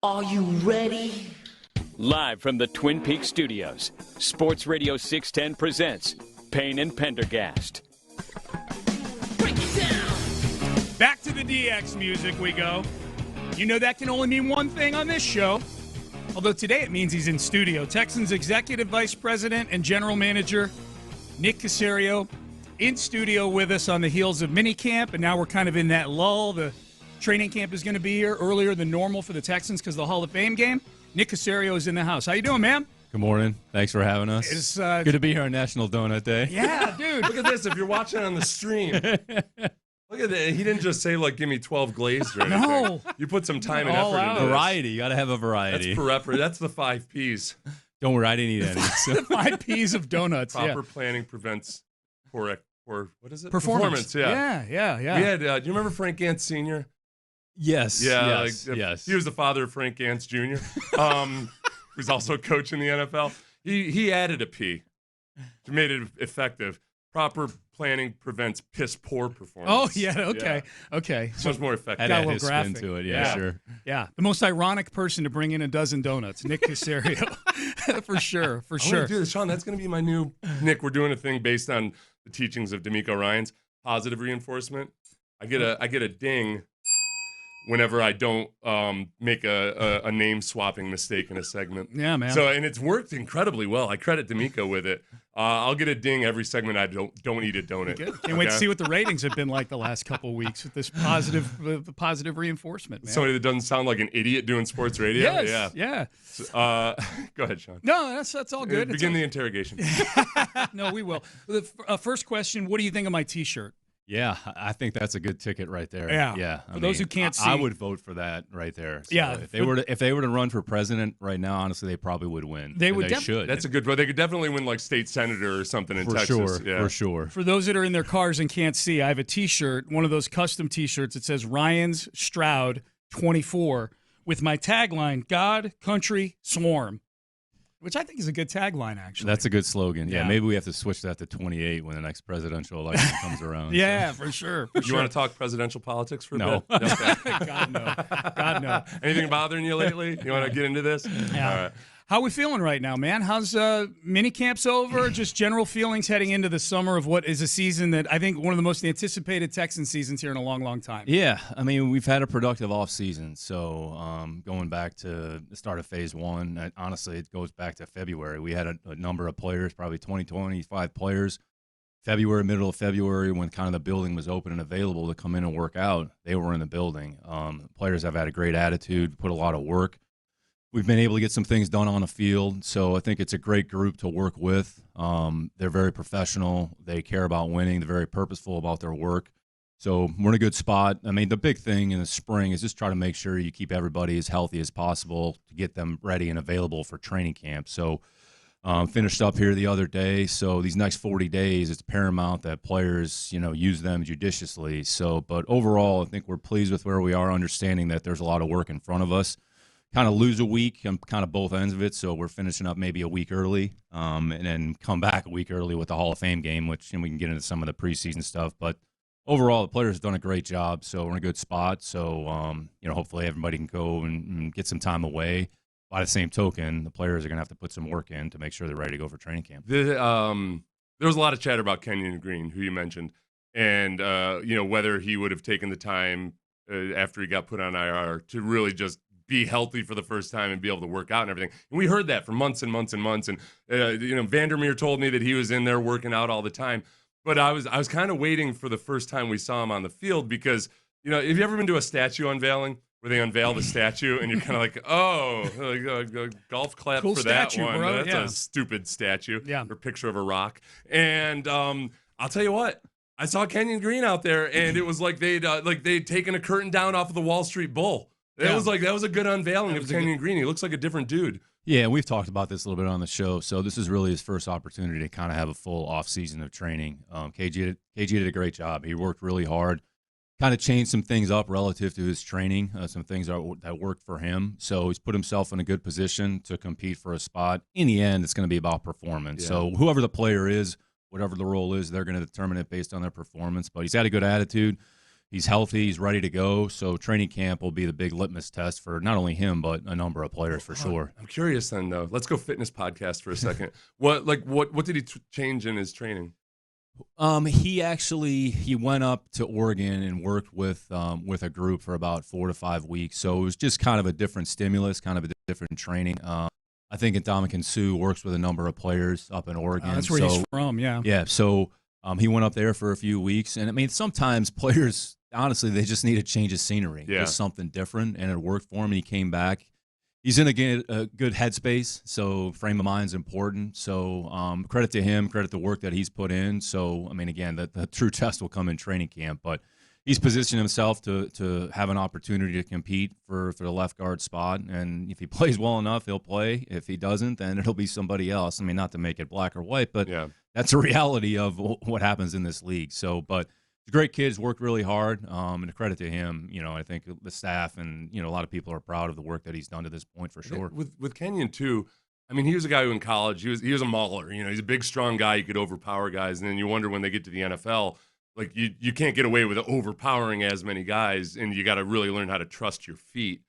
Are you ready? Live from the Twin Peaks studios, Sports Radio 610 presents Payne and Pendergast. Break it down. Back to the DX music we go. You know that can only mean one thing on this show. Although today it means he's in studio. Texans Executive Vice President and General Manager Nick Caserio in studio with us on the heels of Minicamp, and now we're kind of in that lull. The training camp is going to be here earlier than normal for the Texans because of the Hall of Fame game. Nick Caserio is in the house. How you doing, man? Good morning. Thanks for having us. It's good to be here on National Donut Day. Yeah, dude. Look at this. If you're watching on the stream, look at that. He didn't just say, like, give me 12 glazed or anything. No. You put some time and All effort out. into this. Variety. You got to have a variety. That's the 5 Ps. Don't worry, I didn't eat any. So. 5 Ps of donuts. Proper planning prevents poor what is it? Performance. Yeah. Yeah. We had, do you remember Frank Gantz Sr.? Yes. Yeah. Yes. He was the father of Frank Gantz Jr., who's also a coach in the NFL. He added a P to make it effective. Proper planning prevents piss-poor performance. Oh, yeah, okay. Yeah. Okay. It's much more effective. Had Got a his little spin graphic. to it. Yeah, sure. Yeah. The most ironic person to bring in a dozen donuts, Nick Caserio. For sure. I'm gonna do this, Sean. That's going to be my new Nick. We're doing a thing based on the teachings of D'Amico Ryans. Positive reinforcement. I get a ding whenever I don't make a name swapping mistake in a segment. Yeah, man. So and it's worked incredibly well. I credit D'Amico with it. I'll get a ding every segment I don't eat a donut. Good. Can't wait to see what the ratings have been like the last couple of weeks with this positive reinforcement, man. Somebody that doesn't sound like an idiot doing sports radio. Yes. Yeah. Go ahead, Sean. No, that's all good. Begin the interrogation. No, we will. The first question, what do you think of my T-shirt? Yeah, I think that's a good ticket right there. Yeah. For those who can't see, I would vote for that right there. So yeah. If they were to run for president right now, honestly, they probably would win. They should. That's a good vote. They could definitely win like state senator or something in for Texas. Sure, yeah. For sure. For those that are in their cars and can't see, I have a T-shirt, one of those custom T-shirts. It says Ryan's Stroud 24 with my tagline, God, Country, Swarm. Which I think is a good tagline, actually. That's a good slogan. Yeah, Yeah. maybe we have to switch that to 28 when the next presidential election comes around. Yeah, for sure. You want to talk presidential politics for a No. bit? Okay. God, no. God, no. Anything bothering you lately? You want to get into this? Yeah. All right. How we feeling right now, man? How's minicamp's over? Just general feelings heading into the summer of what is a season that I think one of the most anticipated Texan seasons here in a long, long time. Yeah, I mean, we've had a productive offseason. So going back to the start of phase one, honestly, it goes back to February. We had a number of players, probably 20, 25 players. Middle of February, when kind of the building was open and available to come in and work out, they were in the building. Players have had a great attitude, put a lot of work. We've been able to get some things done on the field, so I think it's a great group to work with. They're very professional. They care about winning. They're very purposeful about their work. So we're in a good spot. I mean, the big thing in the spring is just try to make sure you keep everybody as healthy as possible to get them ready and available for training camp. So finished up here the other day. So these next 40 days, it's paramount that players, use them judiciously. So, but overall, I think we're pleased with where we are, understanding that there's a lot of work in front of us. Kind of lose a week on kind of both ends of it, so we're finishing up maybe a week early, and then come back a week early with the Hall of Fame game, which we can get into some of the preseason stuff. But overall, the players have done a great job, so we're in a good spot. So hopefully everybody can go and get some time away. By the same token, the players are going to have to put some work in to make sure they're ready to go for training camp. There was a lot of chatter about Kenyon Green, who you mentioned, and whether he would have taken the time after he got put on IR to really just be healthy for the first time and be able to work out and everything. And we heard that for months and months and months. And Vandermeer told me that he was in there working out all the time. But I was kind of waiting for the first time we saw him on the field because, have you ever been to a statue unveiling where they unveil the statue and you're kind of like, golf clap Cool for statue, that one. bro. That's Yeah. a stupid statue Yeah. or picture of a rock. And I'll tell you what. I saw Kenyon Green out there, and it was like they'd taken a curtain down off of the Wall Street Bull. That was a good unveiling of Kenyon Green. He looks like a different dude. Yeah, we've talked about this a little bit on the show. So this is really his first opportunity to kind of have a full off season of training. KG did a great job. He worked really hard, kind of changed some things up relative to his training, some things that worked for him. So he's put himself in a good position to compete for a spot. In the end, it's going to be about performance. Yeah. So whoever the player is, whatever the role is, they're going to determine it based on their performance. But he's had a good attitude. he's healthy, he's ready to go. So training camp will be the big litmus test for not only him but a number of players for sure. I'm curious then, though. Let's go fitness podcast for a second. What did he change in his training? He went up to Oregon and worked with a group for about 4 to 5 weeks. So it was just kind of a different stimulus, kind of a different training. I think Ndamukong Suh works with a number of players up in Oregon. That's where he's from, yeah. Yeah, so he went up there for a few weeks. And, I mean, sometimes players, honestly, they just need a change of scenery, just something different, and it worked for him, and he came back. He's in a good headspace, so frame of mind is important. So credit to him, credit the work that he's put in. So, I mean, again, the true test will come in training camp, but he's positioned himself to have an opportunity to compete for the left guard spot. And if he plays well enough, he'll play. If he doesn't, then it'll be somebody else. I mean, not to make it black or white, but that's a reality of what happens in this league. So, but the great kid's worked really hard, and a credit to him. You know, I think the staff and a lot of people are proud of the work that he's done to this point for sure. With Kenyon too, I mean, he was a guy who in college he was a mauler. You know, he's a big, strong guy. He could overpower guys, and then you wonder when they get to the NFL, like you can't get away with overpowering as many guys, and you got to really learn how to trust your feet.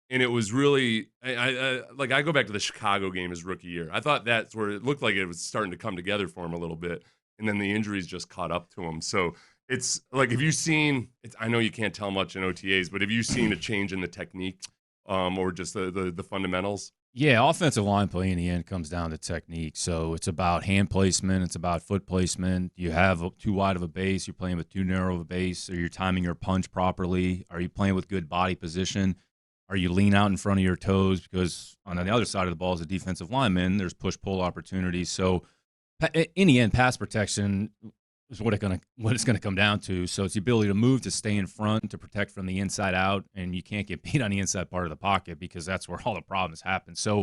And it was really, I go back to the Chicago game his rookie year. I thought that's where it looked like it was starting to come together for him a little bit, and then the injuries just caught up to him. So it's like, have you seen? I know you can't tell much in OTAs, but have you seen a change in the technique, or just the fundamentals? Yeah, offensive line play in the end comes down to technique. So it's about hand placement. It's about foot placement. You have too wide of a base. You're playing with too narrow of a base. Are you timing your punch properly? Are you playing with good body position? Are you lean out in front of your toes? Because on the other side of the ball as a defensive lineman, there's push-pull opportunities. So in the end, pass protection is what it's going to come down to. So it's the ability to move, to stay in front, to protect from the inside out, and you can't get beat on the inside part of the pocket because that's where all the problems happen. So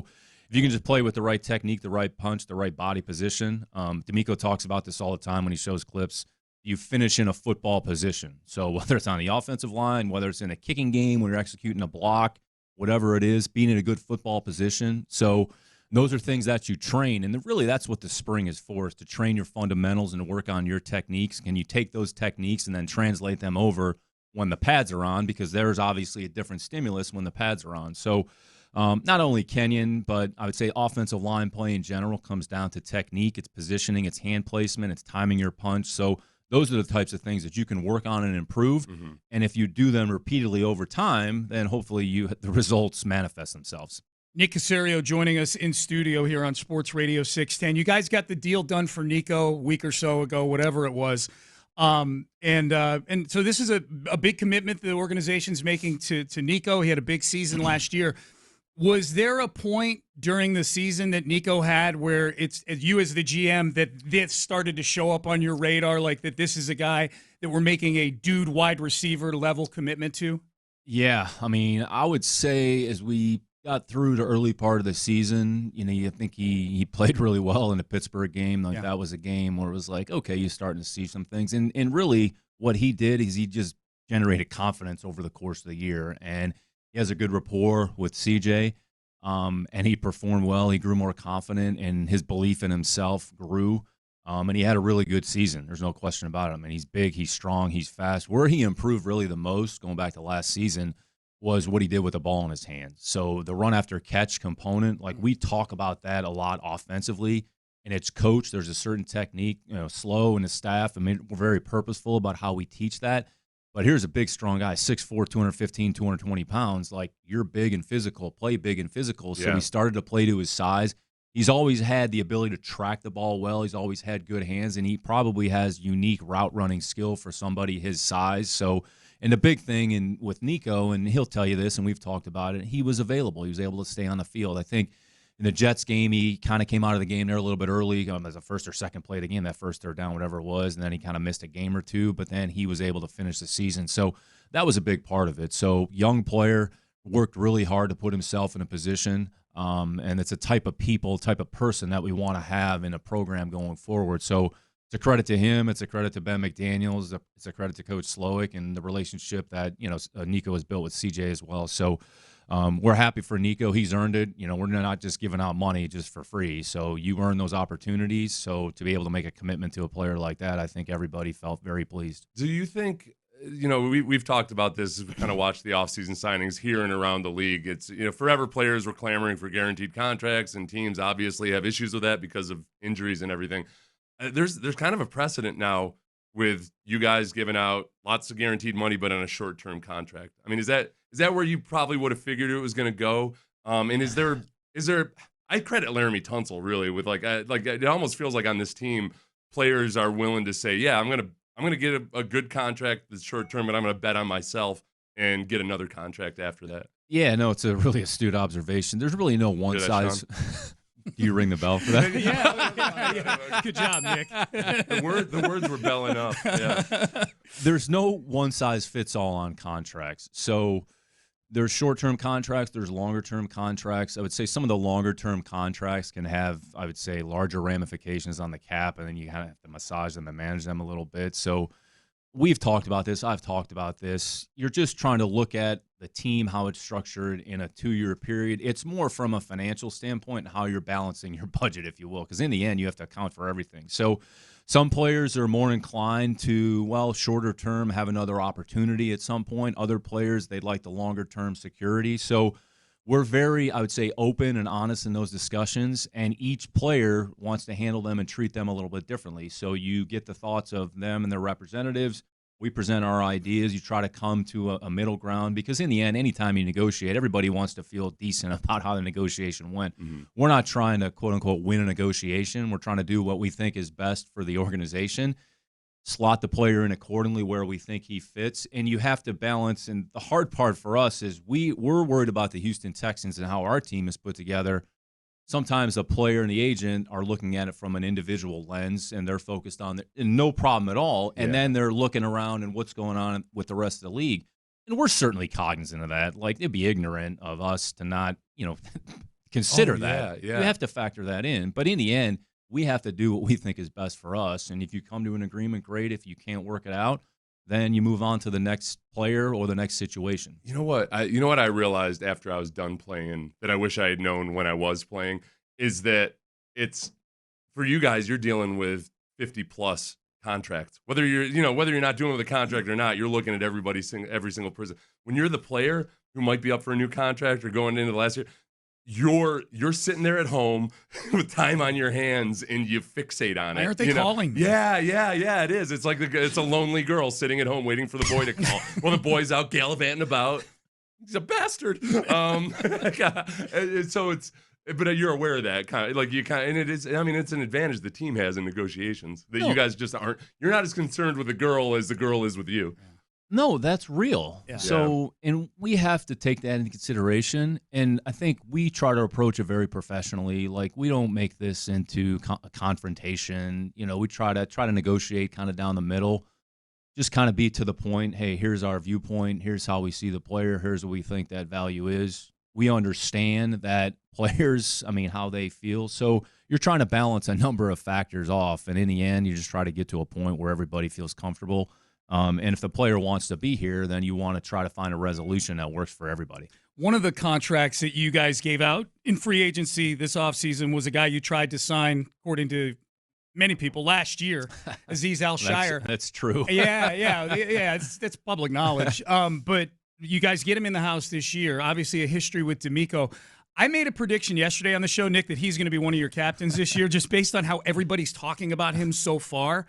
if you can just play with the right technique, the right punch, the right body position, D'Amico talks about this all the time when he shows clips, you finish in a football position. So whether it's on the offensive line, whether it's in a kicking game when you're executing a block, whatever it is, being in a good football position. So those are things that you train, and really that's what the spring is for, is to train your fundamentals and to work on your techniques. Can you take those techniques and then translate them over when the pads are on, because there's obviously a different stimulus when the pads are on. So not only Kenyon, but I would say offensive line play in general comes down to technique, it's positioning, it's hand placement, it's timing your punch. So those are the types of things that you can work on and improve. Mm-hmm. And if you do them repeatedly over time, then hopefully the results manifest themselves. Nick Caserio joining us in studio here on Sports Radio 610. You guys got the deal done for Nico a week or so ago, whatever it was. And so this is a big commitment the organization's making to Nico. He had a big season last year. Was there a point during the season that Nico had where it's you as the GM that this started to show up on your radar, like that this is a guy that we're making a dude wide receiver level commitment to? Yeah, I mean, I would say as we got through the early part of the season, I think he played really well in the Pittsburgh game. Like that was a game where it was like, okay, you're starting to see some things. And really what he did is he just generated confidence over the course of the year. And he has a good rapport with CJ, and he performed well. He grew more confident, and his belief in himself grew. And he had a really good season. There's no question about it. I mean, he's big, he's strong, he's fast. Where he improved really the most, going back to last season, was what he did with the ball in his hands. So the run after catch component, like we talk about that a lot offensively, and it's coached. There's a certain technique, Slow and his staff. I mean, we're very purposeful about how we teach that. But here's a big, strong guy, 6'4", 215, 220 pounds. Like, you're big and physical, play big and physical. So he started to play to his size. He's always had the ability to track the ball well. He's always had good hands, and he probably has unique route running skill for somebody his size. So, and the big thing with Nico, and he'll tell you this, and we've talked about it, he was available. He was able to stay on the field. I think in the Jets game, he kind of came out of the game there a little bit early as a first or second play of the game, that first third down, whatever it was, and then he kind of missed a game or two, but then he was able to finish the season. So that was a big part of it. So young player, worked really hard to put himself in a position, and it's a type of person that we want to have in a program going forward. So it's a credit to him. It's a credit to Ben McDaniels. It's a credit to Coach Slowick and the relationship that Nico has built with CJ as well. So we're happy for Nico. He's earned it. We're not just giving out money just for free. So you earn those opportunities. So to be able to make a commitment to a player like that, I think everybody felt very pleased. Do you think we've talked about this as we kind of watched the offseason signings here and around the league. It's, forever players were clamoring for guaranteed contracts, and teams obviously have issues with that because of injuries and everything. There's kind of a precedent now with you guys giving out lots of guaranteed money, but on a short-term contract. I mean, is that where you probably would have figured it was going to go? And is there? I credit Laramie Tunsil really with like it almost feels like on this team, players are willing to say, yeah, I'm gonna get a good contract that's short-term, but I'm gonna bet on myself and get another contract after that. Yeah, no, it's a really astute observation. There's really no one size. Do you ring the bell for that? Yeah. Good job, Nick. The words were belling up. Yeah. There's no one size fits all on contracts. So there's short-term contracts, there's longer-term contracts. I would say some of the longer-term contracts can have, I would say, larger ramifications on the cap, and then you kind of have to massage them and manage them a little bit. So we've talked about this. I've talked about this. You're just trying to look at the team, how it's structured in a 2-year period. It's more from a financial standpoint and how you're balancing your budget, if you will, because in the end, you have to account for everything. So some players are more inclined to, shorter term, have another opportunity at some point. Other players, they'd like the longer term security. So we're very, I would say, open and honest in those discussions, and each player wants to handle them and treat them a little bit differently. So you get the thoughts of them and their representatives. We present our ideas. You try to come to a middle ground, because in the end, anytime you negotiate, everybody wants to feel decent about how the negotiation went. Mm-hmm. We're not trying to, quote unquote, win a negotiation. We're trying to do what we think is best for the organization, slot the player in accordingly where we think he fits. And you have to balance. And the hard part for us is we're worried about the Houston Texans and how our team is put together. Sometimes a player and the agent are looking at it from an individual lens, and they're focused on it, and no problem at all. And then they're looking around and what's going on with the rest of the league. And we're certainly cognizant of that. Like, it'd be ignorant of us to not, consider that. Yeah. We have to factor that in. But in the end, we have to do what we think is best for us. And if you come to an agreement, great. If you can't work it out, then you move on to the next player or the next situation. You know what I realized after I was done playing that I wish I had known when I was playing is that it's, for you guys, you're dealing with 50+ contracts. Whether you're not doing with a contract or not, you're looking at every single person. When you're the player who might be up for a new contract or going into the last year, you're sitting there at home with time on your hands, and you fixate on it. Aren't they calling? Yeah, it is. It's like it's a lonely girl sitting at home waiting for the boy to call. Well, the boy's out gallivanting about. He's a bastard. So it's, but you're aware of that kind of, and it is. I mean, it's an advantage the team has in negotiations that you guys just aren't. You're not as concerned with the girl as the girl is with you. No, that's real. Yeah. So, and we have to take that into consideration. And I think we try to approach it very professionally. Like, we don't make this into a confrontation. We try to negotiate kind of down the middle. Just kind of be to the point. Hey, here's our viewpoint. Here's how we see the player. Here's what we think that value is. We understand that players, how they feel. So you're trying to balance a number of factors off. And in the end, you just try to get to a point where everybody feels comfortable. And if the player wants to be here, then you want to try to find a resolution that works for everybody. One of the contracts that you guys gave out in free agency this offseason was a guy you tried to sign, according to many people, last year, Azeez Al-Shire. That's true. Yeah. That's public knowledge. But you guys get him in the house this year. Obviously, a history with D'Amico. I made a prediction yesterday on the show, Nick, that he's going to be one of your captains this year, just based on how everybody's talking about him so far.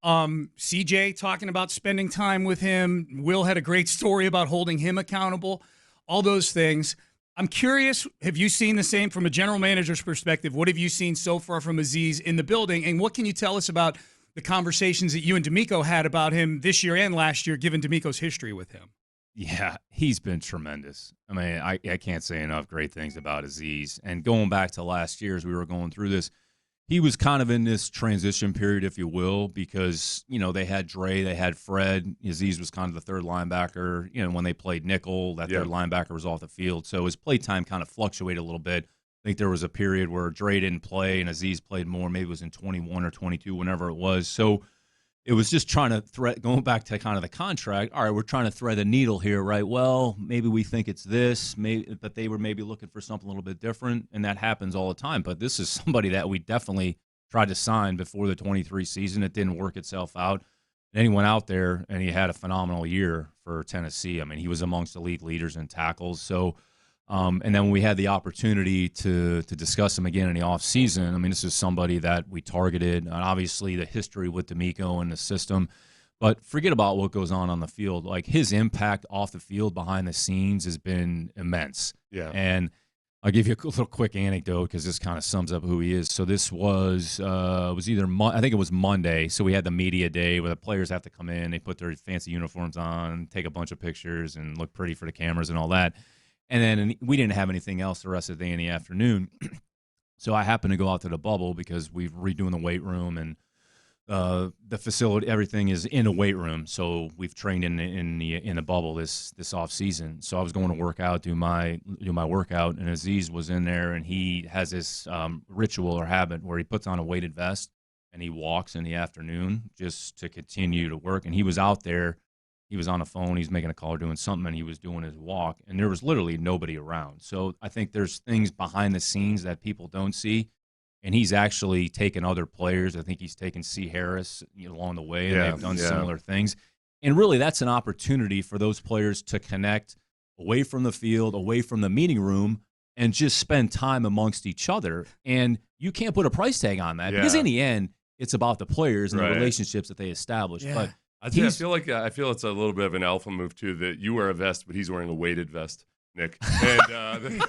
CJ talking about spending time with him. Will had a great story about holding him accountable. All those things. I'm curious, have you seen the same from a general manager's perspective? What have you seen so far from Azeez in the building? And what can you tell us about the conversations that you and D'Amico had about him this year and last year, given D'Amico's history with him? Yeah, he's been tremendous. I can't say enough great things about Azeez. And going back to last year as we were going through this, he was kind of in this transition period, if you will, because, they had Dre, they had Fred. Azeez was kind of the third linebacker. When they played nickel, that third linebacker was off the field. So his play time kind of fluctuated a little bit. I think there was a period where Dre didn't play and Azeez played more. Maybe it was in 21 or 22, whenever it was. So it was just trying to going back to kind of the contract. All right, we're trying to thread a needle here, right? Well, maybe we think it's this, but they were maybe looking for something a little bit different, and that happens all the time. But this is somebody that we definitely tried to sign before the 23 season. It didn't work itself out. And then he went out there and he had a phenomenal year for Tennessee. I mean, he was amongst the league leaders in tackles. So, and then when we had the opportunity to discuss him again in the offseason, I mean, this is somebody that we targeted, and obviously the history with D'Amico and the system. But forget about what goes on the field. Like, his impact off the field behind the scenes has been immense. Yeah. And I'll give you a little quick anecdote because this kind of sums up who he is. So this was either I think it was Monday. So we had the media day where the players have to come in. They put their fancy uniforms on, take a bunch of pictures, and look pretty for the cameras and all that. And then we didn't have anything else the rest of the day in the afternoon. So I happened to go out to the bubble because we're redoing the weight room and the facility, everything is in a weight room. So we've trained in the bubble this off season. So I was going to work out, do my workout, and Aziz was in there, and he has this ritual or habit where he puts on a weighted vest and he walks in the afternoon just to continue to work. And he was out there, he was on the phone, he's making a call or doing something, and he was doing his walk, and there was literally nobody around. So I think there's things behind the scenes that people don't see. And he's actually taken other players. I think he's taken C. Harris along the way, and they've done similar things. And really, that's an opportunity for those players to connect away from the field, away from the meeting room, and just spend time amongst each other. And you can't put a price tag on that because in the end, it's about the players and the relationships that they establish. Yeah. But I feel it's a little bit of an alpha move too, that you wear a vest, but he's wearing a weighted vest, Nick. And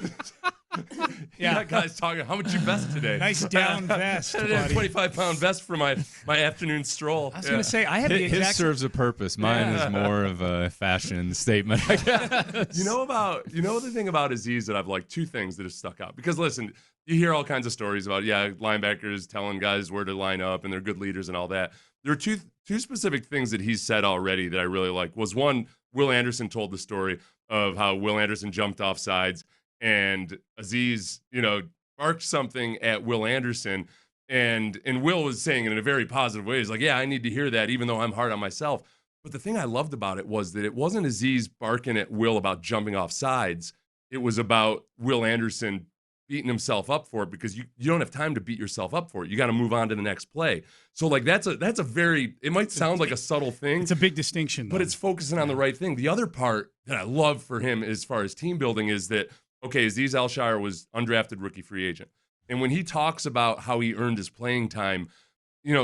you got guys talking, how much you vest today? Nice down vest, buddy. 25-pound vest for my afternoon stroll. I was going to say, I have the exact... His serves a purpose. Mine is more of a fashion statement, I guess. The thing about Aziz that I've liked, two things that have stuck out. Because, listen, you hear all kinds of stories about, linebackers telling guys where to line up, and they're good leaders and all that. There are two specific things that he's said already that I really like. Was one, Will Anderson told the story of how Will Anderson jumped off sides, and Aziz, barked something at Will Anderson, and Will was saying it in a very positive way. He's like, I need to hear that, even though I'm hard on myself. But the thing I loved about it was that it wasn't Aziz barking at Will about jumping off sides. It was about Will Anderson beating himself up for it, because you don't have time to beat yourself up for it. You got to move on to the next play. So that's a very, it might sound like a subtle thing. It's a big distinction, though. But it's focusing on the right thing. The other part that I love for him as far as team building is that, okay, Aziz Al-Shire was undrafted rookie free agent. And when he talks about how he earned his playing time,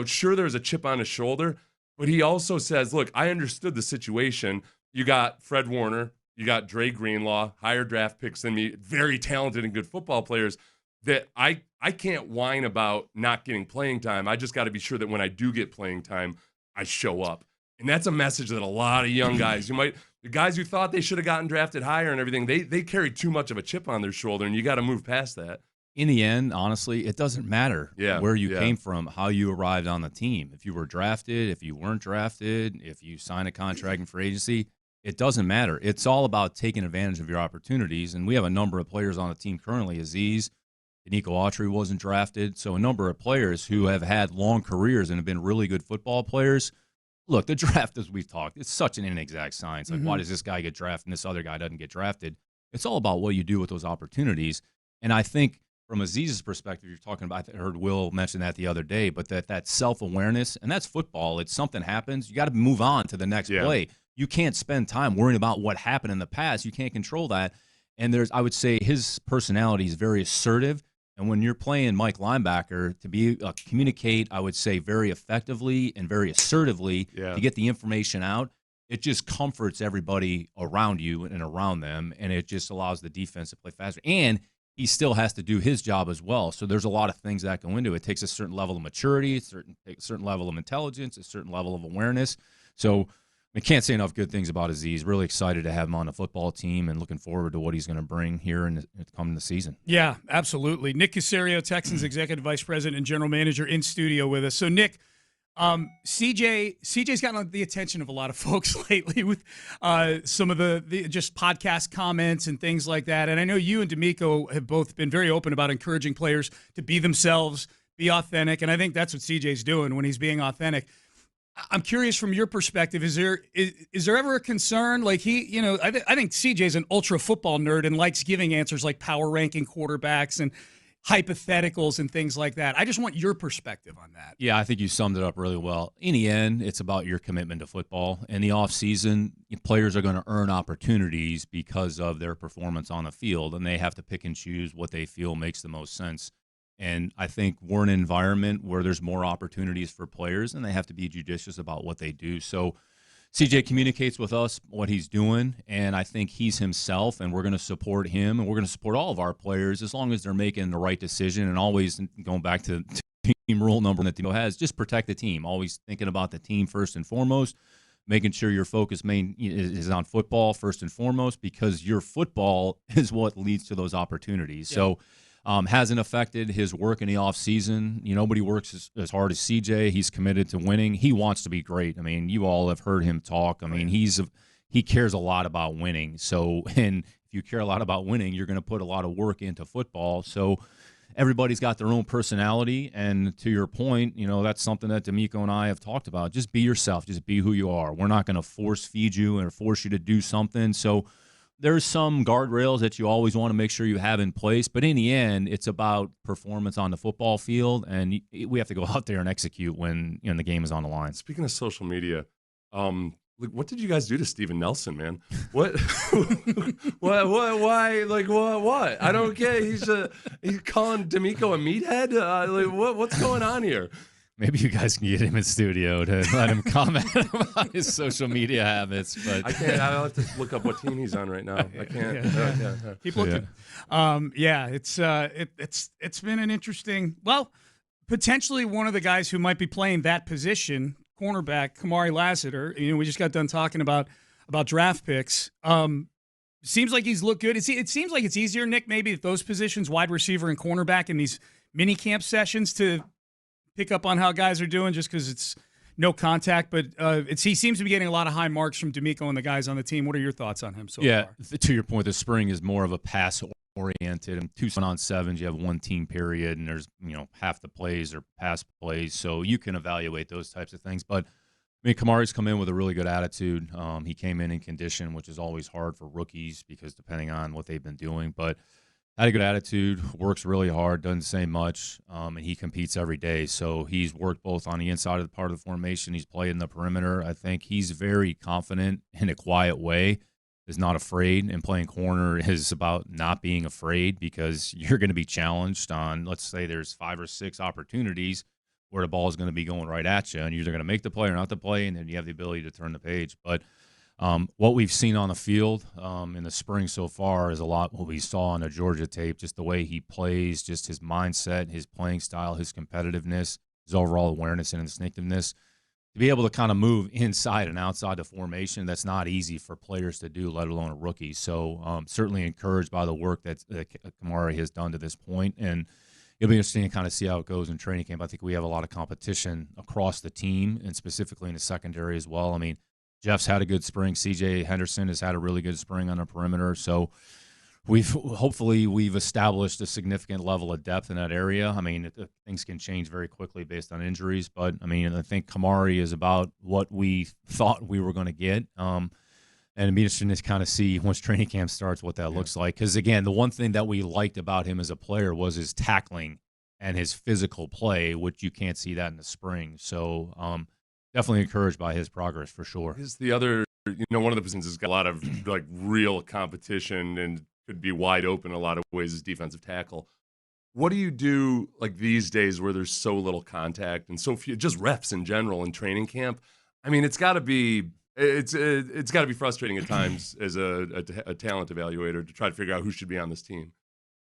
sure, there's a chip on his shoulder, but he also says, look, I understood the situation. You got Fred Warner, you got Dre Greenlaw, higher draft picks than me, very talented and good football players, that I can't whine about not getting playing time. I just got to be sure that when I do get playing time, I show up. And that's a message that a lot of young guys, the guys who thought they should have gotten drafted higher and everything, they carry too much of a chip on their shoulder, and you got to move past that. In the end, honestly, it doesn't matter where you came from, how you arrived on the team. If you were drafted, if you weren't drafted, if you signed a contract in free agency, it doesn't matter. It's all about taking advantage of your opportunities. And we have a number of players on the team currently. Aziz, Nico Autry wasn't drafted. So a number of players who have had long careers and have been really good football players. Look, the draft, as we've talked, it's such an inexact science. Like, why does this guy get drafted and this other guy doesn't get drafted? It's all about what you do with those opportunities. And I think from Aziz's perspective, you're talking about, I heard Will mention that the other day, but that self-awareness, and that's football. It's something happens. You got to move on to the next play. You can't spend time worrying about what happened in the past. You can't control that. And I would say his personality is very assertive. And when you're playing Mike linebacker, to communicate, I would say, very effectively and very assertively to get the information out, it just comforts everybody around you and around them, and it just allows the defense to play faster. And he still has to do his job as well. So there's a lot of things that go into it. It takes a certain level of maturity, a certain level of intelligence, a certain level of awareness. So I can't say enough good things about Aziz. Really excited to have him on the football team and looking forward to what he's going to bring here in the coming season. Yeah, absolutely. Nick Caserio, Texans Executive Vice President and General Manager, in studio with us. So, Nick, CJ's gotten the attention of a lot of folks lately with some of the just podcast comments and things like that. And I know you and D'Amico have both been very open about encouraging players to be themselves, be authentic, and I think that's what CJ's doing when he's being authentic. I'm curious from your perspective, is there ever a concern? Like I think CJ's an ultra football nerd and likes giving answers like power ranking quarterbacks and hypotheticals and things like that. I just want your perspective on that. Yeah, I think you summed it up really well. In the end, it's about your commitment to football. In the offseason, players are going to earn opportunities because of their performance on the field, and they have to pick and choose what they feel makes the most sense. And I think we're in an environment where there's more opportunities for players, and they have to be judicious about what they do. So CJ communicates with us what he's doing, and I think he's himself, and we're going to support him, and we're going to support all of our players as long as they're making the right decision. And always going back to team rule number one that the team has, just protect the team. Always thinking about the team first and foremost, making sure your focus is on football first and foremost, because your football is what leads to those opportunities. Yeah. So hasn't affected his work in the offseason. Nobody works as hard as CJ. He's committed to winning. He wants to be great. I mean, you all have heard him talk. I mean, he cares a lot about winning. So, and if you care a lot about winning, you're going to put a lot of work into football. So everybody's got their own personality. And to your point, that's something that D'Amico and I have talked about. Just be yourself. Just be who you are. We're not going to force feed you or force you to do something. So there's some guardrails that you always want to make sure you have in place, but in the end, it's about performance on the football field, and we have to go out there and execute when the game is on the line. Speaking of social media, what did you guys do to Steven Nelson, man? What? Why? Like what? I don't get. He's calling D'Amico a meathead. What's going on here? Maybe you guys can get him in studio to let him comment about his social media habits. But I can't. I'll have to look up what team he's on right now. I can't. Yeah. Keep looking. It's been an interesting. Well, potentially one of the guys who might be playing that position, cornerback Kamari Lassiter. We just got done talking about draft picks. Seems like he's looked good. It seems like it's easier, Nick, maybe at those positions, wide receiver and cornerback, in these mini camp sessions to pick up on how guys are doing, just because it's no contact. But he seems to be getting a lot of high marks from D'Amico and the guys on the team. What are your thoughts on him so far? To your point, the spring is more of a pass-oriented. And 2 7-on-7s, you have one team period, and there's half the plays are pass plays, so you can evaluate those types of things. But Kamari's come in with a really good attitude. He came in condition, which is always hard for rookies because depending on what they've been doing, but had a good attitude, works really hard, doesn't say much, and he competes every day. So he's worked both on the inside of the part of the formation. He's played in the perimeter. I think he's very confident in a quiet way, is not afraid, and playing corner is about not being afraid because you're going to be challenged on, let's say there's 5 or 6 opportunities where the ball is going to be going right at you, and you're either going to make the play or not the play, and then you have the ability to turn the page. But what we've seen on the field in the spring so far is a lot what we saw on the Georgia tape, just the way he plays, just his mindset, his playing style, his competitiveness, his overall awareness and instinctiveness. To be able to kind of move inside and outside the formation, that's not easy for players to do, let alone a rookie. So certainly encouraged by the work that Kamari has done to this point. And it'll be interesting to kind of see how it goes in training camp. I think we have a lot of competition across the team and specifically in the secondary as well. I mean, Jeff's had a good spring. C.J. Henderson has had a really good spring on the perimeter. So hopefully we've established a significant level of depth in that area. I mean, things can change very quickly based on injuries. But, I mean, I think Kamari is about what we thought we were going to get. And it'd be interesting to kind of see once training camp starts what that looks like. Because, again, the one thing that we liked about him as a player was his tackling and his physical play, which you can't see that in the spring. So, definitely encouraged by his progress for sure. Is the other, one of the positions has got a lot of real competition and could be wide open in a lot of ways is defensive tackle. What do you do these days where there's so little contact and so few, just reps in general in training camp? I mean, it's got to be frustrating at times as a talent evaluator to try to figure out who should be on this team.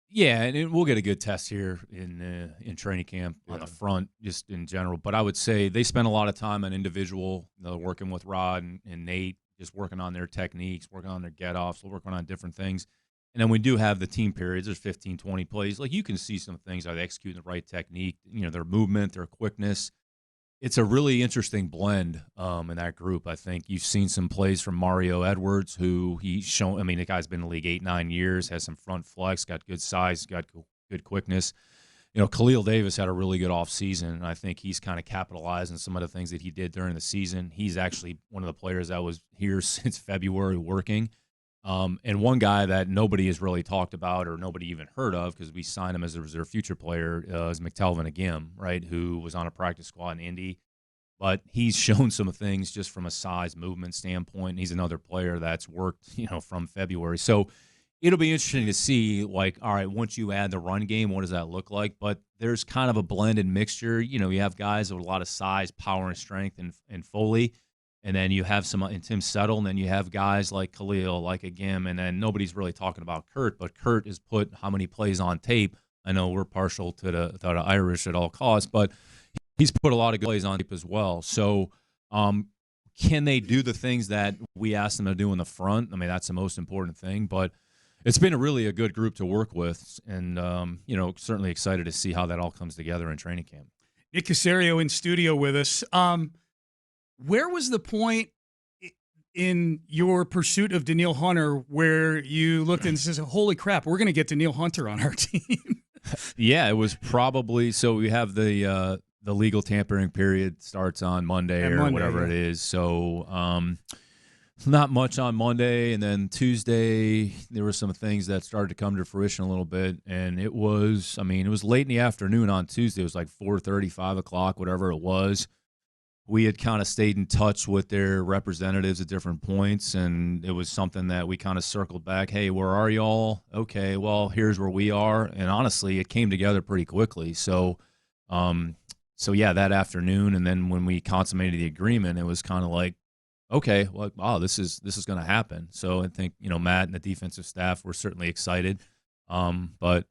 Yeah, and we'll get a good test here in training camp on the front, just in general. But I would say they spend a lot of time on individual, working with Rod and Nate, just working on their techniques, working on their get-offs, working on different things. And then we do have the team periods. There's 15, 20 plays. You can see some things, are they executing the right technique, their movement, their quickness. It's a really interesting blend in that group. I think you've seen some plays from Mario Edwards, who he's shown. I mean, the guy's been in the league 8-9 years, has some front flex, got good size, got good quickness. Khalil Davis had a really good offseason, and I think he's kind of capitalized on some of the things that he did during the season. He's actually one of the players that was here since February working. And one guy that nobody has really talked about or nobody even heard of because we signed him as a reserve future player is McTelvin Agim, right, who was on a practice squad in Indy. But he's shown some things just from a size movement standpoint. He's another player that's worked, from February. So it'll be interesting to see, like, all right, once you add the run game, what does that look like? But there's kind of a blended mixture. You have guys with a lot of size, power, and strength and Foley. And then you have some in Tim Settle, and then you have guys like Khalil, like Agim, and then nobody's really talking about Kurt, but Kurt has put how many plays on tape. I know we're partial to the Irish at all costs, but he's put a lot of good plays on tape as well. So can they do the things that we asked them to do in the front? I mean, that's the most important thing, but it's been really a good group to work with, and certainly excited to see how that all comes together in training camp. Nick Caserio in studio with us. Where was the point in your pursuit of Daniil Hunter where you looked and said, holy crap, we're going to get Daniil Hunter on our team? Yeah, it was probably – so we have the legal tampering period starts on Monday whatever it is. So not much on Monday, and then Tuesday there were some things that started to come to fruition a little bit, and it was late in the afternoon on Tuesday. It was like 4:30, 5 o'clock, whatever it was. We had kind of stayed in touch with their representatives at different points, and it was something that we kind of circled back. Hey, where are y'all? Okay, well, here's where we are. And honestly, it came together pretty quickly. So yeah, that afternoon, and then when we consummated the agreement, it was kind of like, okay, well, wow, this is going to happen. So I think, Matt and the defensive staff were certainly excited. But,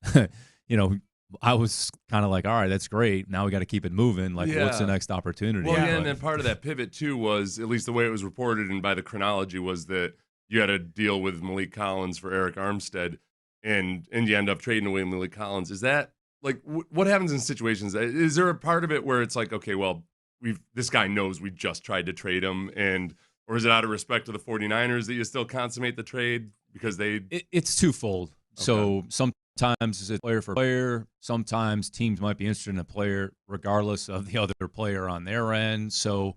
I was kind of like, all right, that's great. Now we got to keep it moving. Like, what's the next opportunity? Well, and then part of that pivot, too, was, at least the way it was reported and by the chronology, was that you had a deal with Malik Collins for Eric Armstead, and you end up trading away Malik Collins. Is that, like, what happens in situations? Is there a part of it where it's like, okay, well, this guy knows we just tried to trade him, or is it out of respect to the 49ers that you still consummate the trade because they – It's twofold. Okay. So sometimes it's player for player. Sometimes teams might be interested in a player regardless of the other player on their end. So,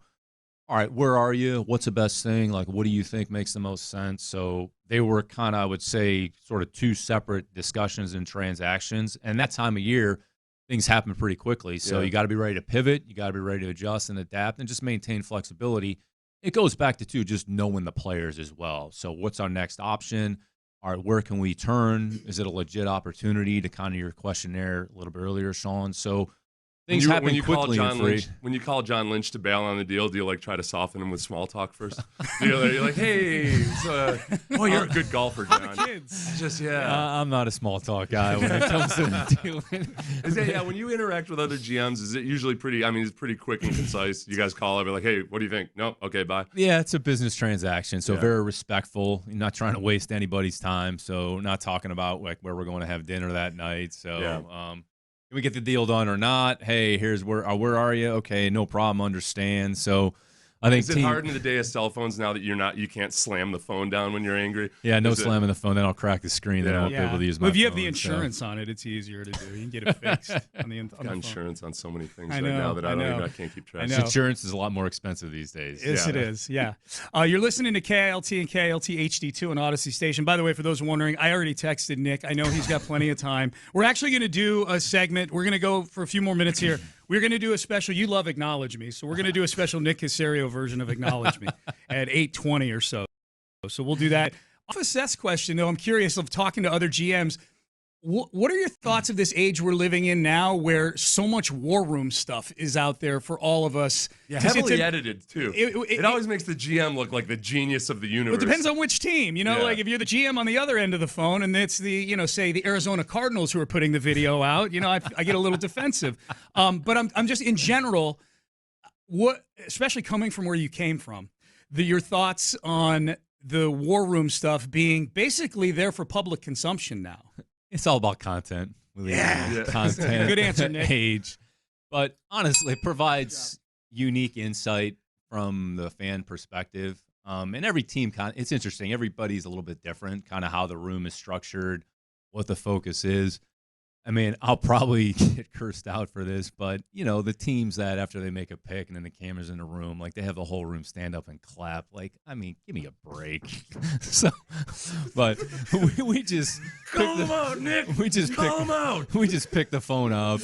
all right, where are you? What's the best thing? Like, what do you think makes the most sense? So they were kind of, I would say, sort of two separate discussions and transactions. And that time of year, things happen pretty quickly. So you got to be ready to pivot. You got to be ready to adjust and adapt and just maintain flexibility. It goes back to, just knowing the players as well. So what's our next option? All right, where can we turn? Is it a legit opportunity, to kind of your question there a little bit earlier, Sean? So things happen quickly and free. When you call John Lynch to bail on the deal, do you like try to soften him with small talk first? You're like, hey, you're a good golfer, John. Kids. I'm not a small talk guy when it comes to dealing. When you interact with other GMs, is it usually pretty? I mean, it's pretty quick and concise. You guys call over like, hey, what do you think? No, okay, bye. Yeah, it's a business transaction, so very respectful. You're not trying to waste anybody's time, so not talking about like where we're going to have dinner that night. So. Can we get the deal done or not? Hey, here's where are you? Okay, no problem, understand. So I think is it hard in the day of cell phones now that you can't slam the phone down when you're angry? Yeah, no slamming the phone. Then I'll crack the screen. Then I won't be able to use my phone. If you have the insurance on it, it's easier to do. You can get it fixed on the I've got insurance on so many things right now that I can't keep track. Insurance is a lot more expensive these days. Yes, it is. Yeah. You're listening to KILT and KILT HD2 on Odyssey Station. By the way, for those wondering, I already texted Nick. I know he's got plenty of time. We're actually going to do a segment. We're going to go for a few more minutes here. We're going to do a special. You love Acknowledge Me, so we're going to do a special Nick Caserio version of Acknowledge Me at 8:20 or so. So we'll do that. Off of Seth's question, though, I'm curious of talking to other GMs. What are your thoughts of this age we're living in now where so much war room stuff is out there for all of us? Yeah, heavily edited, too. It always makes the GM look like the genius of the universe. It depends on which team. Like if you're the GM on the other end of the phone and it's the, say the Arizona Cardinals who are putting the video out, I get a little defensive. But I'm just, in general, especially coming from where you came from, your thoughts on the war room stuff being basically there for public consumption now. It's all about content. Content. Good answer, Nick. Age. But honestly, it provides unique insight from the fan perspective. And every team, it's interesting. Everybody's a little bit different, kind of how the room is structured, what the focus is. I mean, I'll probably get cursed out for this, but, the teams that after they make a pick and then the camera's in the room, like, they have the whole room stand up and clap. Like, I mean, give me a break. But we just Call him out, Nick. We just Call him out. We just pick the phone up.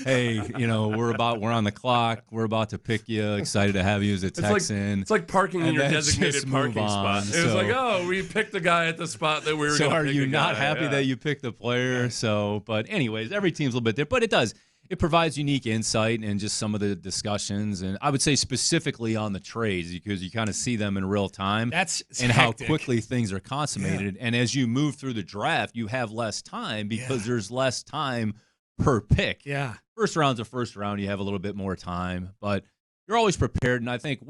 Hey, we're on the clock. We're about to pick you. Excited to have you as a Texan. It's like parking in your then designated just parking move on. spot. It was like, oh, we picked the guy at the spot that we were going to pick. So are you a not guy. happy that you picked the player? So, but anyways, every team's a little bit different. But it does. It provides unique insight and just some of the discussions. And I would say specifically on the trades, because you kind of see them in real time. That's and hectic. how quickly things are consummated. Yeah. And as you move through the draft, you have less time because there's less time per pick. Yeah. First round's a first round. You have a little bit more time. But you're always prepared. And I think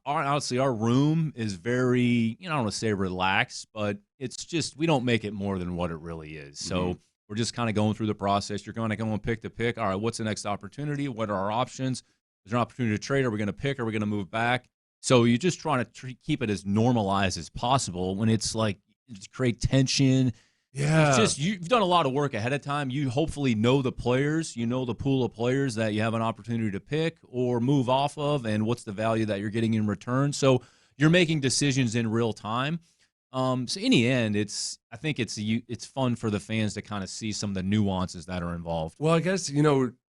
honestly, our room is very, I don't want to say relaxed, but it's just, we don't make it more than what it really is. So we're just kind of going through the process. You're going to go and pick the pick. All right, what's the next opportunity? What are our options? Is there an opportunity to trade? Are we going to pick? Are we going to move back? So you're just trying to keep it as normalized as possible. When it's like, create tension. Yeah. It's just, you've done a lot of work ahead of time. You hopefully know the players. You know the pool of players that you have an opportunity to pick or move off of, and what's the value that you're getting in return. So you're making decisions in real time. So in the end, I think it's fun for the fans to kind of see some of the nuances that are involved. Well, I guess,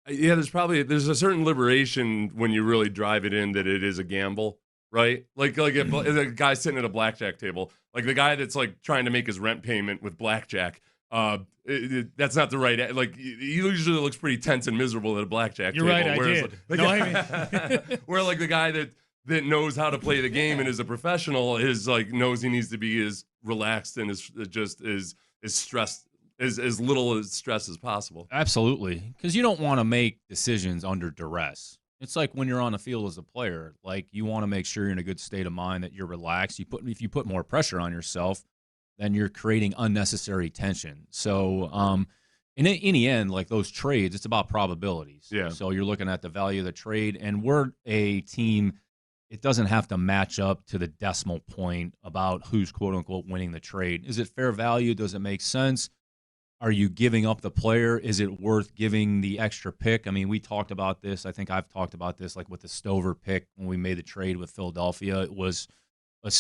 there's a certain liberation when you really drive it in that it is a gamble, right? Like if a guy sitting at a blackjack table, like the guy that's like trying to make his rent payment with blackjack, that's not the right, like he usually looks pretty tense and miserable at a blackjack You're table. right, I did. Where like the guy that knows how to play the game and is a professional is like knows he needs to be as relaxed and as stressed as little as stress as possible. Absolutely, because you don't want to make decisions under duress. It's like when you're on the field as a player, like you want to make sure you're in a good state of mind, that you're relaxed. If you put more pressure on yourself, then you're creating unnecessary tension. So in the end, like those trades, it's about probabilities. Yeah. So you're looking at the value of the trade, and we're a team. It doesn't have to match up to the decimal point about who's quote-unquote winning the trade. Is it fair value? Does it make sense? Are you giving up the player? Is it worth giving the extra pick? I mean, we talked about this. I think I've talked about this, like with the Stover pick when we made the trade with Philadelphia. It was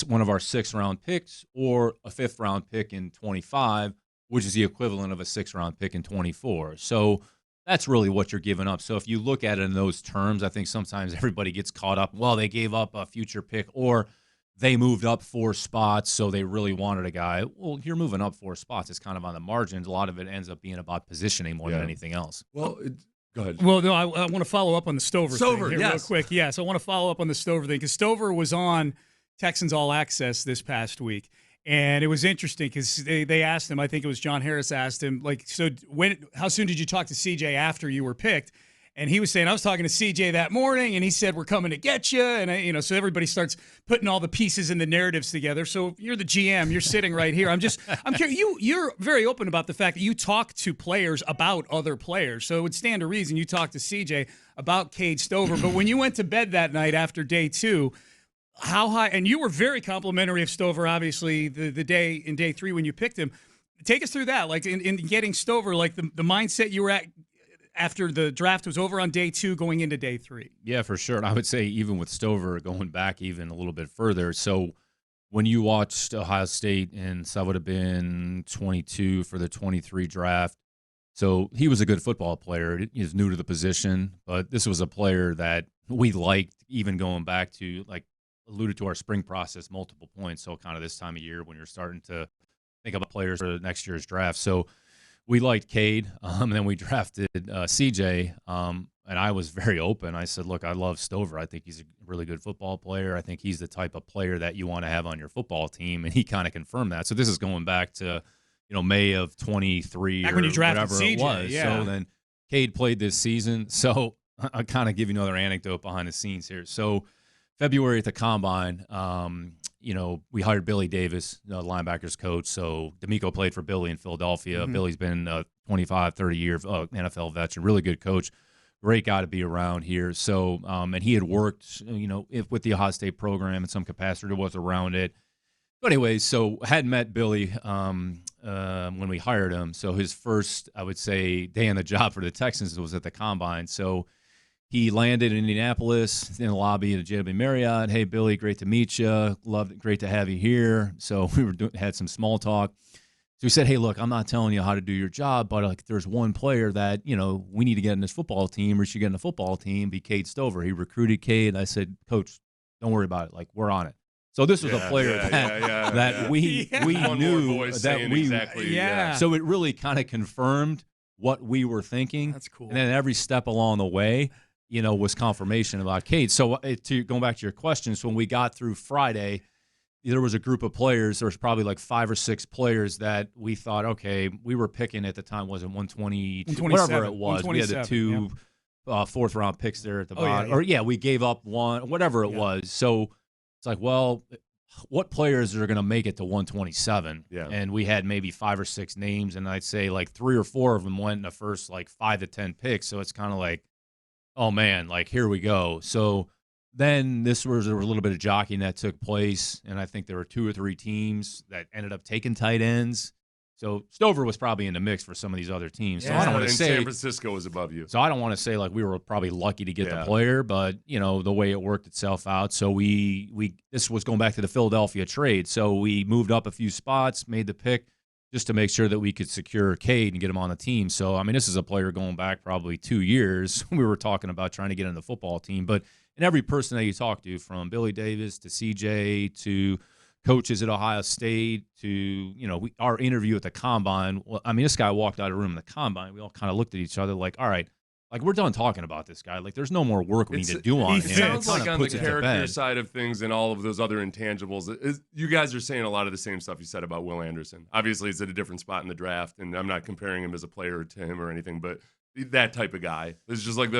one of our 6th-round picks or a 5th-round pick in 25, which is the equivalent of a 6th-round pick in 24. So that's really what you're giving up. So if you look at it in those terms, I think sometimes everybody gets caught up. Well, they gave up a future pick, or they moved up 4 spots, so they really wanted a guy. Well, you're moving up 4 spots. It's kind of on the margins. A lot of it ends up being about positioning more than anything else. Well, go ahead. Well, no, I want to follow up on the Stover thing here yes. real quick. Yeah, so I want to follow up on the Stover thing because Stover was on Texans All Access this past week. And it was interesting because they asked him, I think it was John Harris asked him, like, so how soon did you talk to CJ after you were picked? And he was saying, I was talking to CJ that morning, and he said, we're coming to get you. And, so everybody starts putting all the pieces and the narratives together. So you're the GM. You're sitting right here. I'm curious. You're very open about the fact that you talk to players about other players. So it would stand to reason you talked to CJ about Cade Stover. But when you went to bed that night after day 2, how high, and you were very complimentary of Stover, obviously, the day in day 3 when you picked him. Take us through that, like in getting Stover, like the mindset you were at after the draft was over on day 2 going into day 3. Yeah, for sure. And I would say even with Stover, going back even a little bit further. So when you watched Ohio State, and so that would have been 22 for the 23 draft. So he was a good football player. He was new to the position, but this was a player that we liked even going back to, like, alluded to our spring process multiple points. So kind of this time of year when you're starting to think about players for next year's draft. So we liked Cade, and then we drafted CJ, and I was very open. I said, look, I love Stover. I think he's a really good football player. I think he's the type of player that you want to have on your football team, and he kind of confirmed that. So this is going back to, May of 23 back or when you drafted whatever CJ, it was. yeah. So then Cade played this season. So I'll kind of give you another anecdote behind the scenes here. So February at the Combine, we hired Billy Davis, the linebackers coach. So D'Amico played for Billy in Philadelphia. Mm-hmm. Billy's been a 25, 30-year NFL veteran, really good coach, great guy to be around here. So, and he had worked, with the Ohio State program in some capacity, was around it. But anyway, so hadn't met Billy when we hired him. So his first, I would say, day on the job for the Texans was at the Combine. So he landed in Indianapolis in the lobby of the JW Marriott. Hey, Billy, great to meet you. Great to have you here. So we had some small talk. So he said, hey, look, I'm not telling you how to do your job, but like, there's one player that, we need to get in this football team, or should get in the football team, be Cade Stover. He recruited Cade. I said, Coach, don't worry about it. Like, we're on it. So this was a player that we knew that we exactly. So it really kind of confirmed what we were thinking. That's cool. And then every step along the way, was confirmation about Cade. So going back to your questions, when we got through Friday, there was a group of players. There was probably like 5 or 6 players that we thought, okay, we were picking at the time, was it 120, whatever it was. We had the 2 fourth-round picks there at the bottom. Or, we gave up one, whatever it was. So it's like, well, what players are going to make it to 127? Yeah. And we had maybe 5 or 6 names, and I'd say like 3 or 4 of them went in the first like 5 to 10 picks. So it's kind of like, oh, man, like here we go. So then there was a little bit of jockeying that took place, and I think there were 2 or 3 teams that ended up taking tight ends. So Stover was probably in the mix for some of these other teams. So I don't want to say San Francisco was above you. So I don't want to say like we were probably lucky to get the player, but the way it worked itself out. So we this was going back to the Philadelphia trade. So we moved up a few spots, made the pick just to make sure that we could secure Cade and get him on the team. So I mean, this is a player going back probably 2 years. We were talking about trying to get in the football team, but and every person that you talk to, from Billy Davis to CJ to coaches at Ohio State to, our interview at the Combine. Well, I mean, this guy walked out of the room in the Combine. We all kind of looked at each other like, all right, like we're done talking about this guy. Like there's no more work we need to do on him. It sounds It like on the puts it to character bed. side of things and all of those other intangibles, you guys are saying a lot of the same stuff you said about Will Anderson. Obviously, he's at a different spot in the draft, and I'm not comparing him as a player to him or anything, but that type of guy. It's just like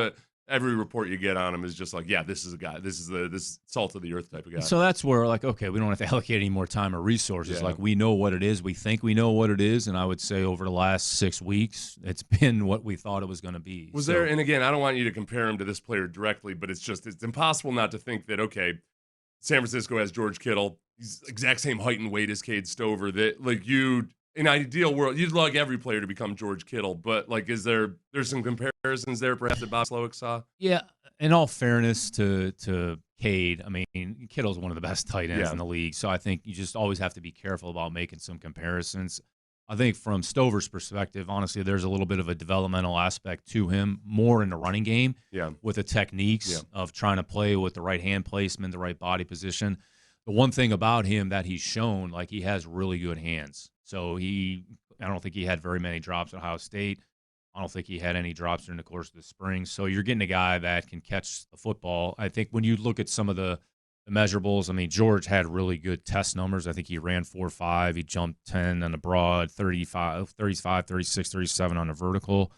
every report you get on him is just like, yeah, this is a guy. This is salt of the earth type of guy. So that's where, like, okay, we don't have to allocate any more time or resources. Yeah. Like, we know what it is. We think we know what it is. And I would say over the last 6 weeks, it's been what we thought it was going to be. Was there, and again, I don't want you to compare him to this player directly, but it's impossible not to think that, okay, San Francisco has George Kittle. He's exact same height and weight as Cade Stover. That, like, in an ideal world, you'd like every player to become George Kittle, but like, there's some comparisons there perhaps that Bob Slowick saw? Yeah, in all fairness to Cade, I mean, Kittle's one of the best tight ends in the league, so I think you just always have to be careful about making some comparisons. I think from Stover's perspective, honestly, there's a little bit of a developmental aspect to him, more in the running game, with the techniques of trying to play with the right hand placement, the right body position. The one thing about him that he's shown, like, he has really good hands. So I don't think he had very many drops at Ohio State. I don't think he had any drops during the course of the spring. So you're getting a guy that can catch the football. I think when you look at some of the measurables, I mean, George had really good test numbers. I think he ran 4.5. He jumped 10 on the broad, 35, 36, 37 on the vertical.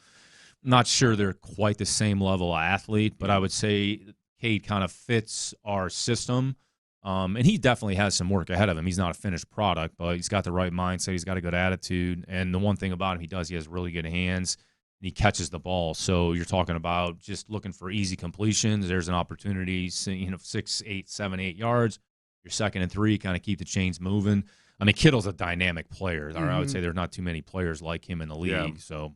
Not sure they're quite the same level of athlete, but I would say Cade kind of fits our system. And he definitely has some work ahead of him. He's not a finished product, but he's got the right mindset. He's got a good attitude. And the one thing about him, he has really good hands, and he catches the ball. So you're talking about just looking for easy completions. There's an opportunity, 6, 8, 7, 8 yards. You're 2nd and 3, kind of keep the chains moving. I mean, Kittle's a dynamic player. I would say there's not too many players like him in the league. So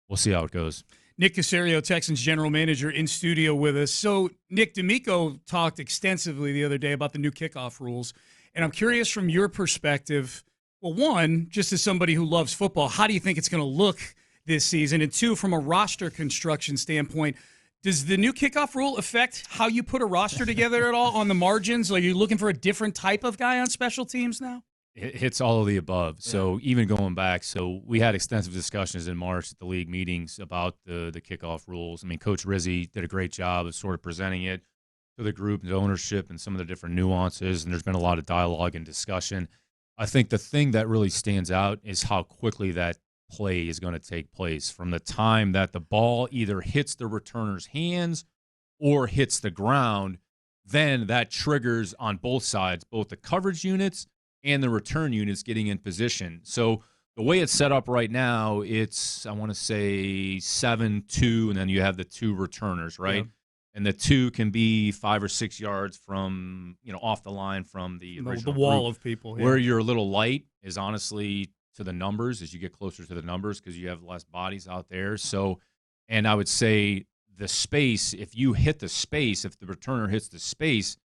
we'll see how it goes. Nick Caserio, Texans general manager, in studio with us. So, Nick, D'Amico talked extensively the other day about the new kickoff rules, and I'm curious from your perspective, well, one, just as somebody who loves football, how do you think it's going to look this season? And 2, from a roster construction standpoint, does the new kickoff rule affect how you put a roster together at all on the margins? Are you looking for a different type of guy on special teams now? It hits all of the above. So even going back, so we had extensive discussions in March at the league meetings about the kickoff rules. I mean, Coach Rizzi did a great job of sort of presenting it to the group, the ownership, and some of the different nuances, and there's been a lot of dialogue and discussion. I think the thing that really stands out is how quickly that play is going to take place from the time that the ball either hits the returner's hands or hits the ground. Then that triggers on both sides, both the coverage units and the return units getting in position. So the way it's set up right now, it's, I want to say 7-2, and then you have the 2 returners, right? Yeah. And the 2 can be 5 or 6 yards from, off the line from the original wall group. of people. Where you're a little light is honestly to the numbers as you get closer to the numbers because you have less bodies out there. So, and I would say the space, if you hit the space, if the returner hits the space,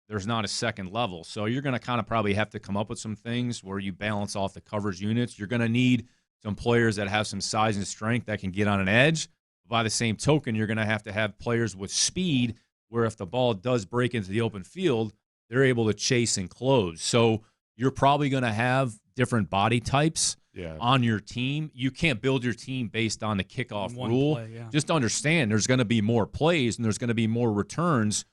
there's not a second level. So you're going to kind of probably have to come up with some things where you balance off the coverage units. You're going to need some players that have some size and strength that can get on an edge. By the same token, you're going to have players with speed where if the ball does break into the open field, they're able to chase and close. So you're probably going to have different body types on your team. You can't build your team based on the kickoff rule. Just understand there's going to be more plays and there's going to be more returns.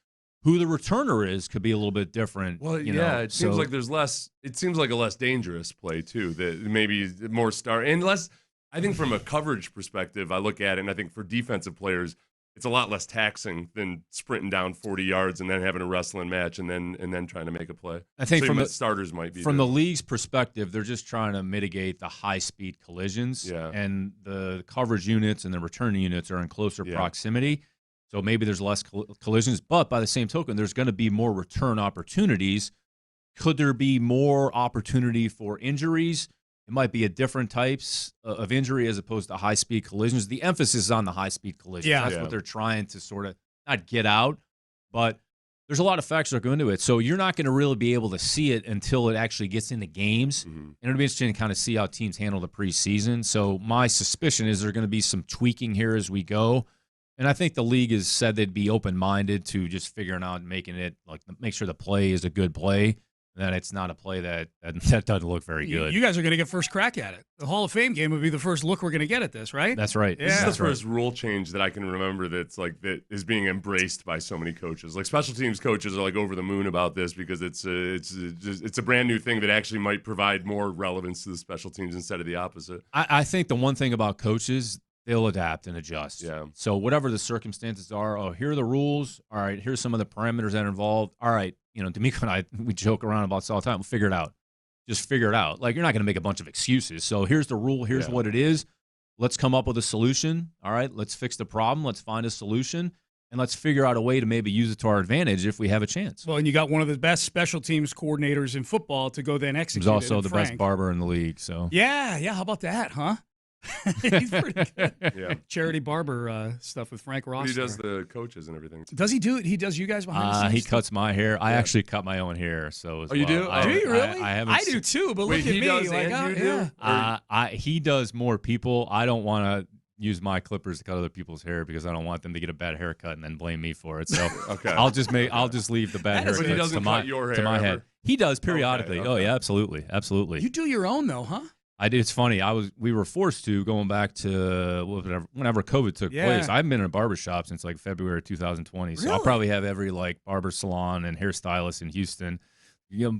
Who the returner is could be a little bit different. Well, it seems like there's less. It seems like a less dangerous play too. That maybe more and less. I think from a coverage perspective, I look at it and I think for defensive players, it's a lot less taxing than sprinting down 40 yards and then having a wrestling match and then trying to make a play. I think from the starters might be from the league's perspective, they're just trying to mitigate the high-speed collisions. And the coverage units and the return units are in closer proximity. So maybe there's less collisions, but by the same token, there's going to be more return opportunities. Could there be more opportunity for injuries? It might be a different types of injury as opposed to high-speed collisions. The emphasis is on the high-speed collisions. That's what they're trying to sort of not get out, but there's a lot of factors that go into it. So you're not going to really be able to see it until it actually gets into games. And it'll be interesting to kind of see how teams handle the preseason. So my suspicion is there's going to be some tweaking here as we go. And I think the league has said they'd be open-minded to just figuring out and making it, like, make sure the play is a good play. That it's not a play that doesn't look very good. You guys are going to get first crack at it. The Hall of Fame game would be the first look we're going to get at this, right? That's right. This is the first rule change that I can remember that is being embraced by so many coaches. Like special teams coaches are like over the moon about this because it's a brand new thing that actually might provide more relevance to the special teams instead of the opposite. I think the one thing about coaches, they'll adapt and adjust. Yeah. So whatever the circumstances are, here are the rules. All right, here's some of the parameters that are involved. All right, D'Amico and I, we joke around about this all the time. We'll figure it out. Just figure it out. Like, you're not going to make a bunch of excuses. So here's the rule. Here's what it is. Let's come up with a solution. All right, let's fix the problem. Let's find a solution. And let's figure out a way to maybe use it to our advantage if we have a chance. Well, and you got one of the best special teams coordinators in football to go then execute. He's also the Frank. best barber in the league. So yeah. How about that, huh? He's pretty good. Yeah. Charity barber stuff with Frank Ross. He does the coaches and everything. Does he do it? He does you guys behind the scenes? He cuts my hair. I actually cut my own hair. So you do? Do you really? I do too. But Wait, look at he me. does Like, and you do? He does more people. I don't want to use my clippers to cut other people's hair because I don't want them to get a bad haircut and then blame me for it. So okay. I'll just leave the bad But he haircuts doesn't to my cut your hair to my ever. head. He does periodically. Okay. Oh yeah, absolutely. You do your own though, huh? I did. It's funny. We were forced to going back to whenever COVID took place. I haven't been in a barbershop since like February 2020. So I'll probably have every like barber salon and hairstylist in Houston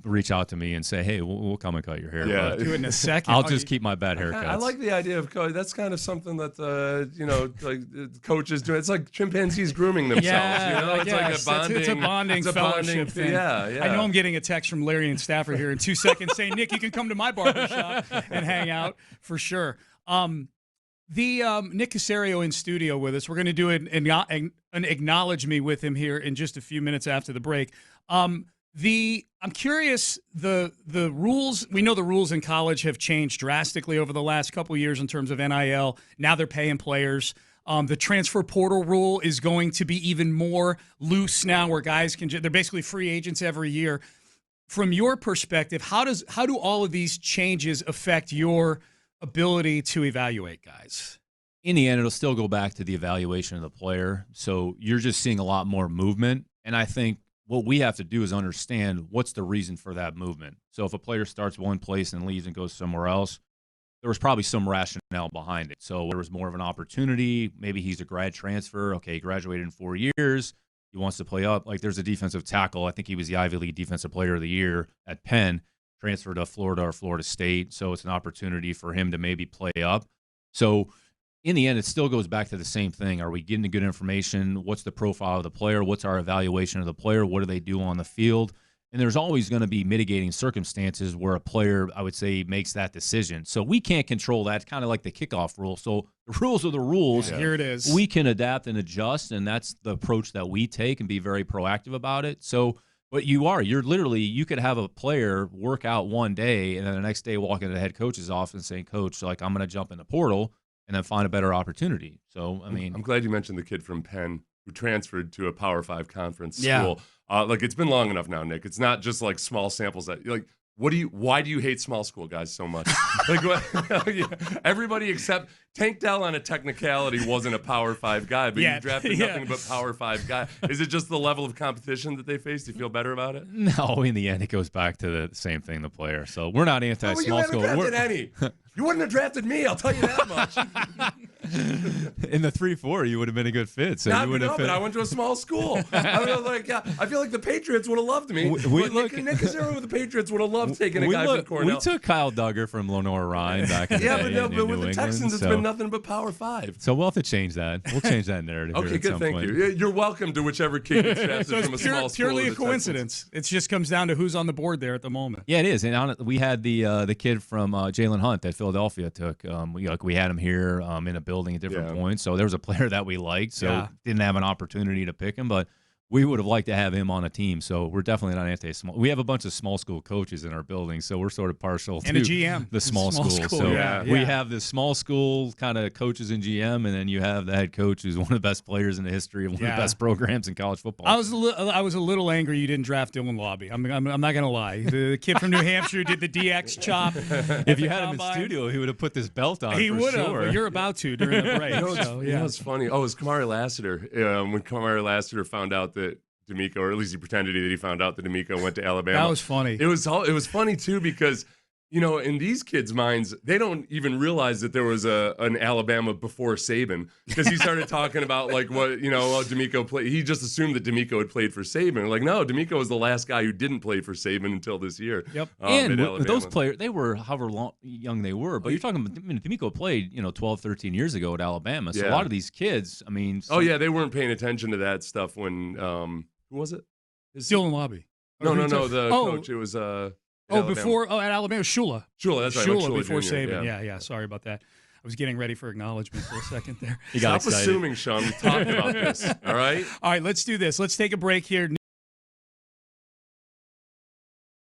reach out to me and say, hey, we'll come and cut your hair. Yeah. But Do it in a second. I'll just keep my bad haircuts. I like the idea of coach. That's kind of something that like coaches do. It's like chimpanzees grooming themselves. Yeah, It's like a bonding. It's a bonding fellowship thing. Yeah. I know I'm getting a text from Larry and Stafford here in 2 seconds saying, Nick, you can come to my barbershop and hang out for sure. Nick Caserio in studio with us. We're going to do an acknowledge me with him here in just a few minutes after the break. I'm curious, the rules, we know the rules in college have changed drastically over the last couple of years in terms of NIL. Now they're paying players. The transfer portal rule is going to be even more loose now where guys they're basically free agents every year. From your perspective, how do all of these changes affect your ability to evaluate guys? In the end, it'll still go back to the evaluation of the player. So you're just seeing a lot more movement. And I think what we have to do is understand what's the reason for that movement. So if a player starts one place and leaves and goes somewhere else, there was probably some rationale behind it. So there was more of an opportunity. Maybe he's a grad transfer. Okay, he graduated in 4 years. He wants to play up. Like there's a defensive tackle. I think he was the Ivy League Defensive Player of the Year at Penn, transferred to Florida or Florida State. So it's an opportunity for him to maybe play up. So in the end, it still goes back to the same thing. Are we getting the good information? What's the profile of the player? What's our evaluation of the player? What do they do on the field? And there's always going to be mitigating circumstances where a player, I would say, makes that decision. So we can't control that. It's kind of like the kickoff rule. So the rules are the rules. Yeah. Here it is. We can adapt and adjust, and that's the approach that we take and be very proactive about it. So But you're literally, you could have a player work out one day and then the next day walk into the head coach's office and say, Coach, like, I'm going to jump in the portal and then find a better opportunity. So, I mean, I'm glad you mentioned the kid from Penn who transferred to a Power 5 conference Yeah. school. Like, it's been long enough now, Nick. It's not just like small samples that like. Why do you hate small school guys so much? Like, everybody except Tank Dell on a technicality wasn't a Power 5 guy, but you drafted nothing but Power 5 guy. Is it just the level of competition that they face? Do you feel better about it? no, in the end, it goes back to the same thing, the player. So we're not anti-small school. You haven't drafted any. You wouldn't have drafted me, I'll tell you that much. In the 3-4, you would have been a good fit. So you would have. But I went to a small school. I feel like the Patriots would have loved me. Nick Caserio with the Patriots would have loved taking a guy from Cornell. We took Kyle Duggar from Lenore Ryan back in the day. But with the Texans, it's been nothing but Power 5. So we'll have to change that. We'll change that narrative. Okay, here at good. Some Thank point. you. You're welcome to whichever kid gets drafted So from a it's small school. purely to a the coincidence. It just comes down to who's on the board there at the moment. Yeah, it is. And we had the kid from Jalen Hunt that Philadelphia took. We had him here in a building at different points. So there was a player that we liked. So didn't have an opportunity to pick him, but we would have liked to have him on a team. So we're definitely not anti-small. We have a bunch of small school coaches in our building, so we're sort of partial and to a GM. the small school. So we have the small school kind of coaches and GM, and then you have the head coach who's one of the best players in the history of one of the best programs in college football. I was a little angry you didn't draft Dylan Lobby. I'm not going to lie. The kid from New Hampshire did the DX chop. If you had him in studio, he would have put this belt on. He would have. Sure. Well, you're about to during the break. You know what's funny? Oh, it was Kamari Lassiter. When Kamari Lassiter found out that D'Amico, or at least he pretended that he found out that D'Amico went to Alabama. That was funny. It was funny too because, in these kids' minds, they don't even realize that there was an Alabama before Saban because he started talking about like what D'Amico played. He just assumed that D'Amico had played for Saban. Like, no, D'Amico was the last guy who didn't play for Saban until this year. Yep. And those players, they were however young they were, but you're talking. D'Amico played 12, 13 years ago at Alabama. So a lot of these kids, they weren't paying attention to that stuff when who was it? Dylan Lobby. No, the coach. It was at Alabama, Shula. Shula, that's right. Shula before Jr., Saban. Yeah. Sorry about that. I was getting ready for acknowledgement for a second there. You got Stop excited. assuming, Sean. We talked about this. All right. All right. Let's do this. Let's take a break here.